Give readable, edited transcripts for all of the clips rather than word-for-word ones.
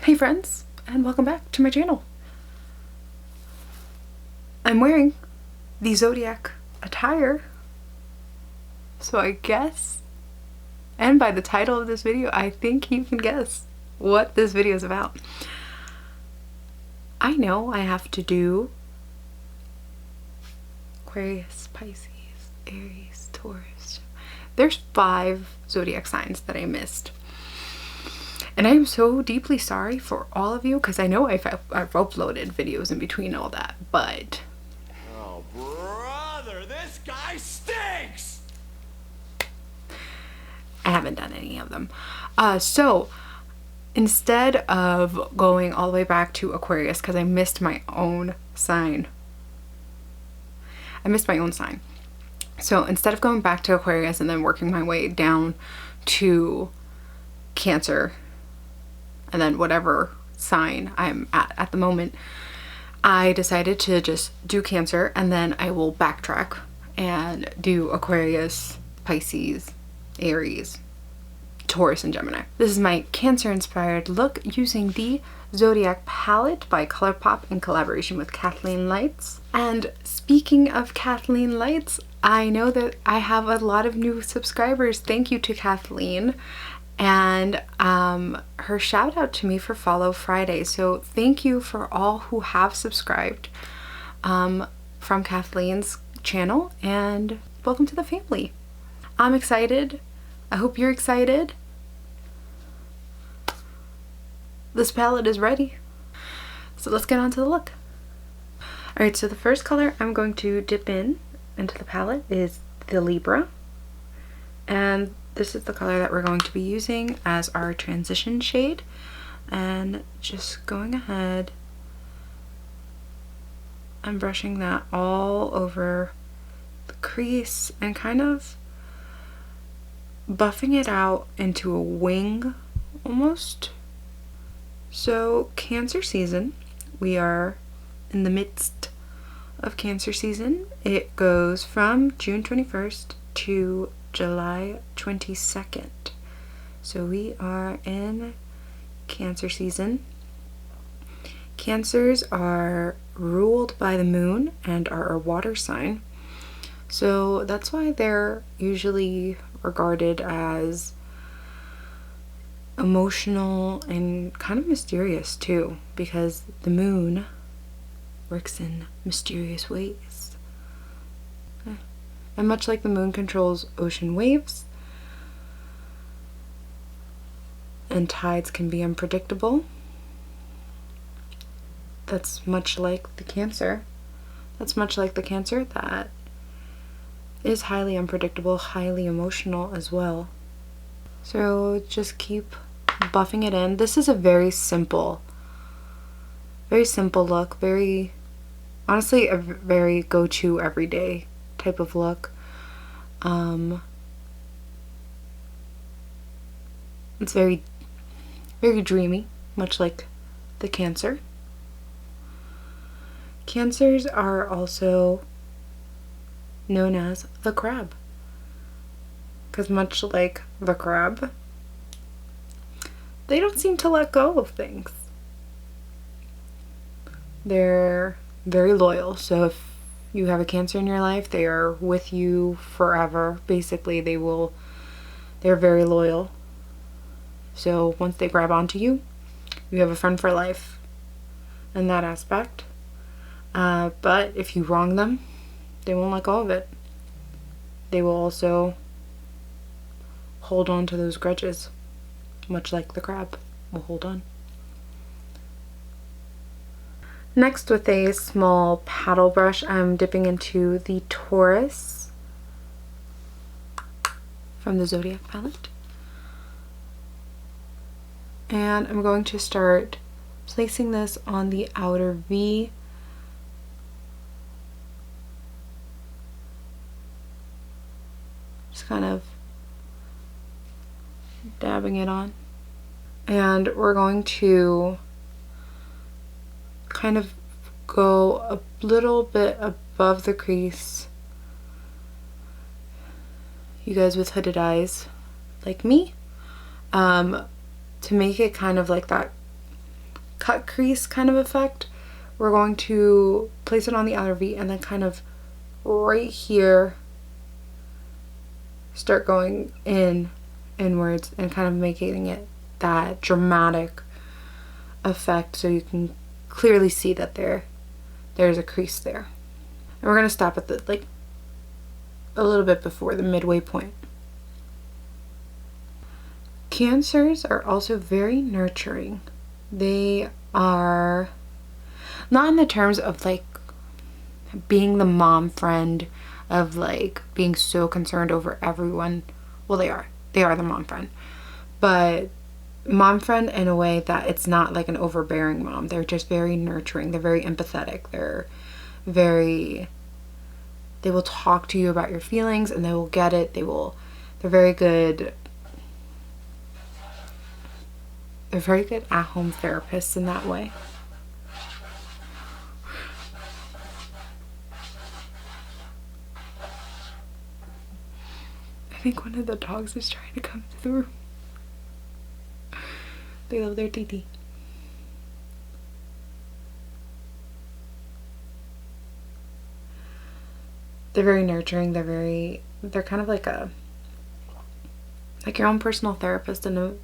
Hey friends, and welcome back to my channel. I'm wearing the Zodiac attire, so I guess, and by the title of this video, I think you can guess what this video is about. I know I have to do Aquarius, Pisces, Aries, Taurus. There's 5 Zodiac signs that I missed. And I am so deeply sorry for all of you, because I know I've uploaded videos in between all that, but... Oh, brother, this guy stinks! I haven't done any of them. So, instead of going all the way back to Aquarius, because I missed my own sign. So, instead of going back to Aquarius and then working my way down to Cancer, and then whatever sign I'm at the moment, I decided to just do Cancer, and then I will backtrack and do Aquarius, Pisces, Aries, Taurus, and Gemini. This is my Cancer inspired look using the Zodiac palette by Colourpop in collaboration with Kathleenlights. And speaking of Kathleenlights, I know that I have a lot of new subscribers. Thank you to Kathleen. And her shout out to me for Follow Friday. So thank you for all who have subscribed from Kathleen's channel, and welcome to the family. I'm excited. I hope you're excited. This palette is ready. So let's get on to the look. Alright, so the first color I'm going to dip into the palette is the Libra. And this is the color that we're going to be using as our transition shade. And just going ahead and brushing that all over the crease and kind of buffing it out into a wing almost. So Cancer season, we are in the midst of Cancer season. It goes from June 21st to July 22nd. So we are in Cancer season. Cancers are ruled by the moon and are a water sign. So that's why they're usually regarded as emotional and kind of mysterious too, because the moon works in mysterious ways. And much like the moon controls ocean waves, and tides can be unpredictable, that's much like the Cancer. That is highly unpredictable, highly emotional as well. So just keep buffing it in. This is a very simple look. Honestly, a very go-to everyday type of look. It's very dreamy, much like the Cancer. Cancers are also known as the crab, because much like the crab, they don't seem to let go of things. They're very loyal, so if you have a Cancer in your life, they are with you forever. Basically, they're very loyal. So once they grab onto you, you have a friend for life in that aspect. But if you wrong them, they won't let go of it. They will also hold on to those grudges, much like the crab will hold on. Next, with a small paddle brush, I'm dipping into the Taurus from the Zodiac palette. And I'm going to start placing this on the outer V. Just kind of dabbing it on. And we're going to kind of go a little bit above the crease. You guys with hooded eyes like me, to make it kind of like that cut crease kind of effect. We're going to place it on the outer V and then kind of right here start going inwards and kind of making it that dramatic effect so you can clearly see that there's a crease there. And we're going to stop at the like a little bit before the midway point. Cancers are also very nurturing. They are not in the terms of like being the mom friend, of like being so concerned over everyone. Well, they are the mom friend, but mom friend in a way that it's not like an overbearing mom. They're just very nurturing. They're very empathetic. They will talk to you about your feelings and they will get it. They're very good. They're very good at-home therapists in that way. I think one of the dogs is trying to come into the room. They love their TT. They're very nurturing. They're kind of like your own personal therapist, and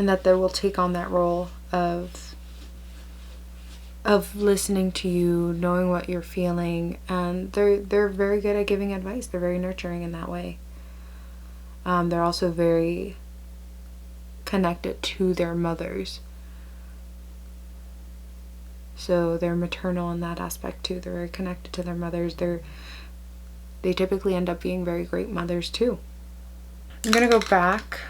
that they will take on that role of listening to you, knowing what you're feeling, and they're very good at giving advice. They're very nurturing in that way. They're also very connected to their mothers, so they're maternal in that aspect too. They're very connected to their mothers. They typically end up being very great mothers too. I'm gonna go back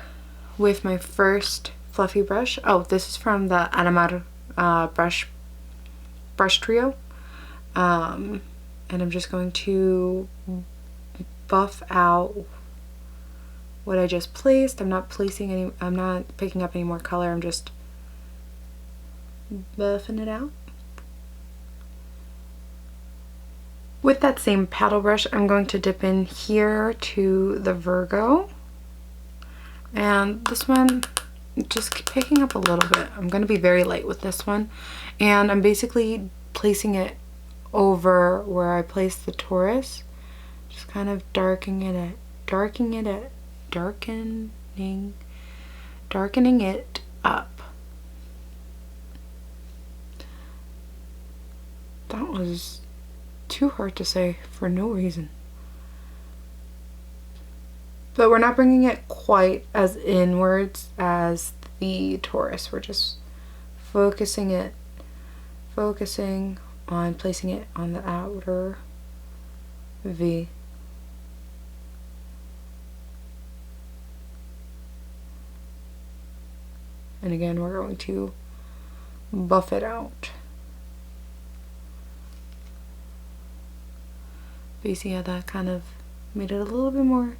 with my first fluffy brush. Oh, this is from the Amore brush trio, and I'm just going to buff out what I just placed. I'm not picking up any more color. I'm just buffing it out. With that same paddle brush, I'm going to dip in here to the Virgo, and this one just picking up a little bit. I'm going to be very light with this one, and I'm basically placing it over where I placed the Taurus, just kind of darkening it up. That was too hard to say for no reason. But we're not bringing it quite as inwards as the Taurus. We're just focusing on placing it on the outer V. And again, we're going to buff it out. But you see how that kind of made it a little bit more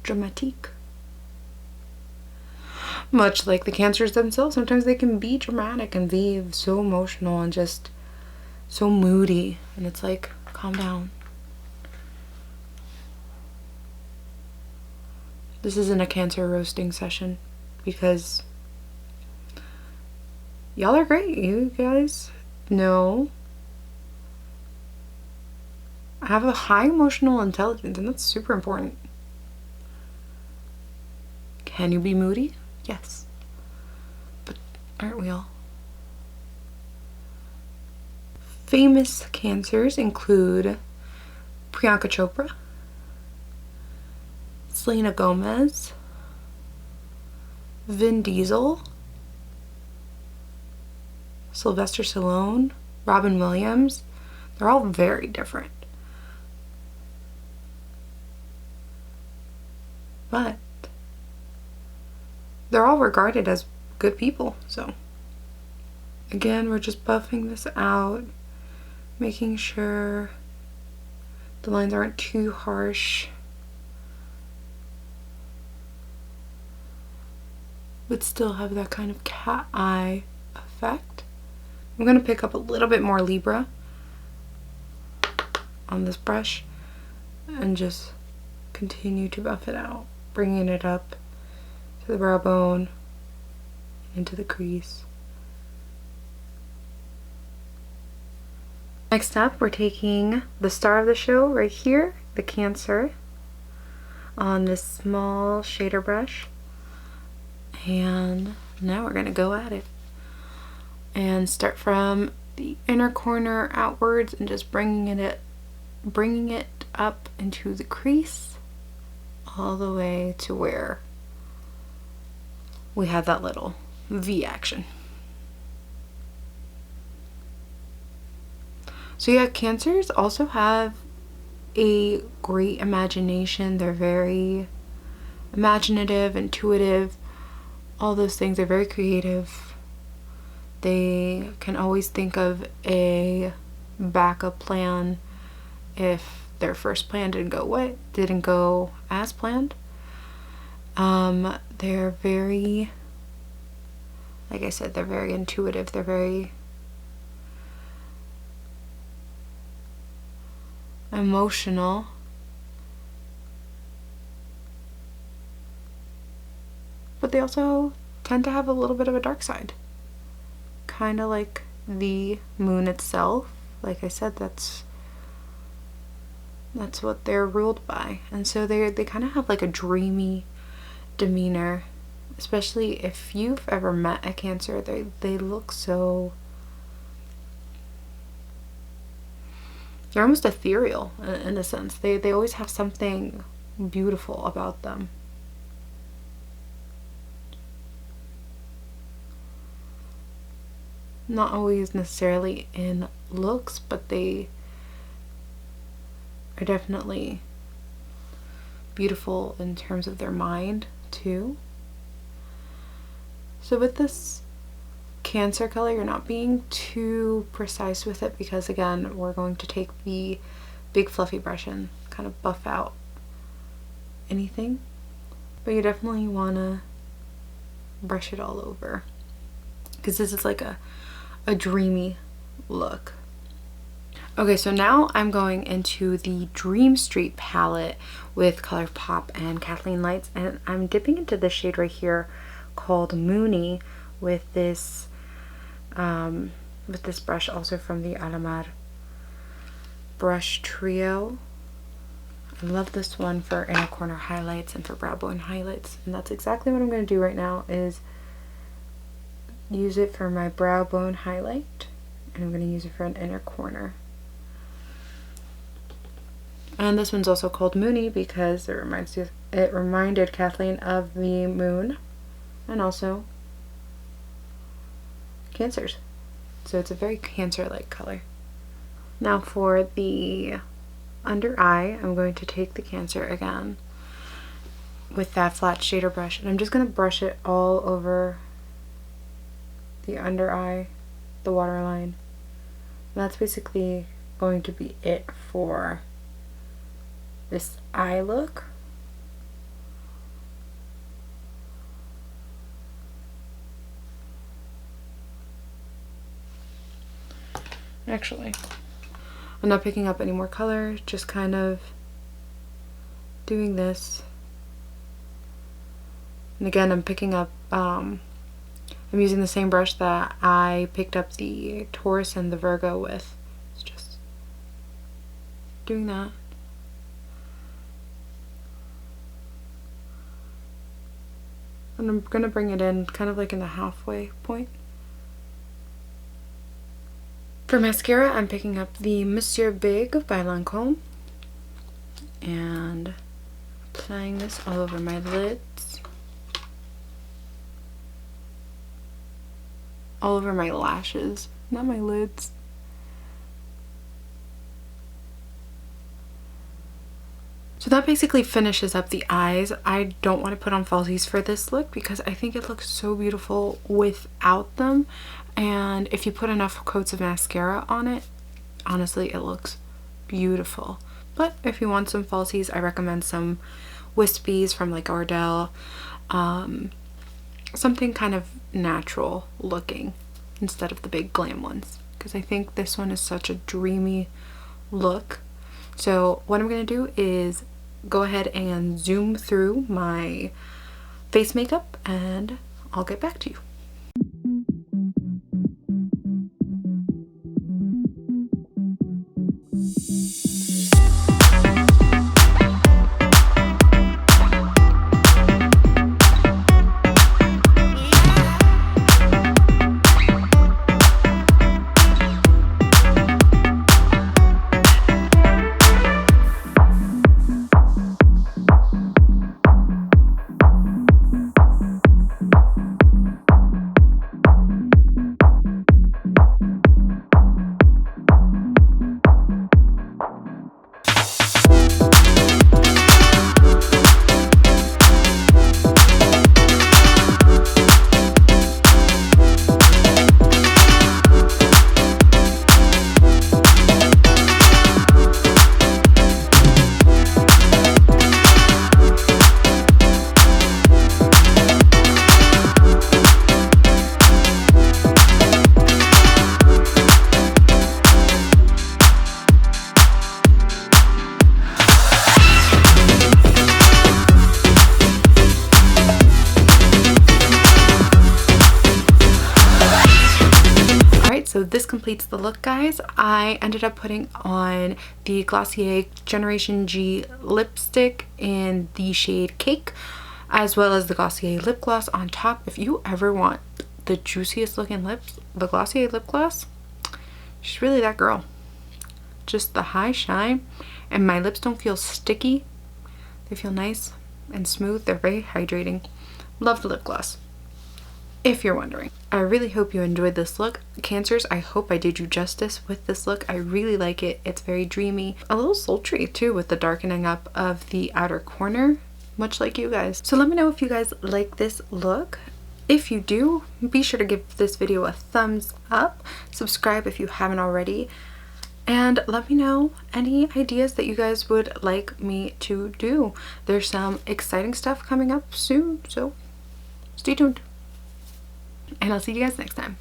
dramatic. Much like the Cancers themselves, sometimes they can be dramatic and be so emotional and just so moody, and it's like, calm down. This isn't a Cancer roasting session, because y'all are great. You guys know I have a high emotional intelligence, and that's super important. Can you be moody? Yes. But aren't we all? Famous Cancers include Priyanka Chopra, Selena Gomez, Vin Diesel, Sylvester Stallone, Robin Williams. They're all very different. But they're all regarded as good people. So again, we're just buffing this out, making sure the lines aren't too harsh, but still have that kind of cat eye effect. I'm going to pick up a little bit more Libra on this brush and just continue to buff it out, bringing it up to the brow bone, into the crease. Next up, we're taking the star of the show right here, the Cancer, on this small shader brush. And now we're gonna go at it. And start from the inner corner outwards and just bringing it up into the crease all the way to where we have that little V action. So yeah, Cancers also have a great imagination. They're very imaginative, intuitive, all those things. They're very creative. They can always think of a backup plan if their first plan didn't go as planned. They're very, like I said, they're very intuitive. They're very emotional. But they also tend to have a little bit of a dark side. Kind of like the moon itself. Like I said, that's what they're ruled by. And so they kind of have like a dreamy demeanor. Especially if you've ever met a Cancer, they look so, they're almost ethereal in a sense. They always have something beautiful about them. Not always necessarily in looks, but they are definitely beautiful in terms of their mind too. So with this Cancer color, you're not being too precise with it because again, we're going to take the big fluffy brush and kind of buff out anything, but you definitely want to brush it all over because this is like a dreamy look. Okay, so now I'm going into the Dream Street palette with Colourpop and Kathleenlights, and I'm dipping into this shade right here called Moony with this brush also from the Amore brush trio. I love this one for inner corner highlights and for brow bone highlights, and that's exactly what I'm going to do right now is use it for my brow bone highlight, and I'm going to use it for an inner corner. And this one's also called Moony because it reminded Kathleen of the moon and also Cancers. So it's a very Cancer-like color. Now for the under eye, I'm going to take the Cancer again with that flat shader brush, and I'm just going to brush it all over the under eye, the waterline. And that's basically going to be it for this eye look. Actually, I'm not picking up any more color, just kind of doing this. And again, I'm picking up, I'm using the same brush that I picked up the Taurus and the Virgo with. It's just doing that. And I'm going to bring it in kind of like in the halfway point. For mascara, I'm picking up the Monsieur Big by Lancome and applying this all over my lids, all over my lashes, not my lids. So that basically finishes up the eyes. I don't want to put on falsies for this look because I think it looks so beautiful without them. And if you put enough coats of mascara on it, honestly, it looks beautiful. But if you want some falsies, I recommend some wispies from like Ardell. Something kind of natural looking instead of the big glam ones. Because I think this one is such a dreamy look. So what I'm going to do is go ahead and zoom through my face makeup and I'll get back to you. so this completes the look, guys. I ended up putting on the Glossier Generation G lipstick in the shade Cake, as well as the Glossier lip gloss on top. If you ever want the juiciest looking lips, the Glossier lip gloss, she's really that girl. Just the high shine, and my lips don't feel sticky. They feel nice and smooth. They're very hydrating. Love the lip gloss, if you're wondering. I really hope you enjoyed this look. Cancers, I hope I did you justice with this look. I really like it. It's very dreamy, a little sultry too, with the darkening up of the outer corner, much like you guys. So let me know if you guys like this look. If you do, be sure to give this video a thumbs up, subscribe if you haven't already, and let me know any ideas that you guys would like me to do. There's some exciting stuff coming up soon, so stay tuned. And I'll see you guys next time.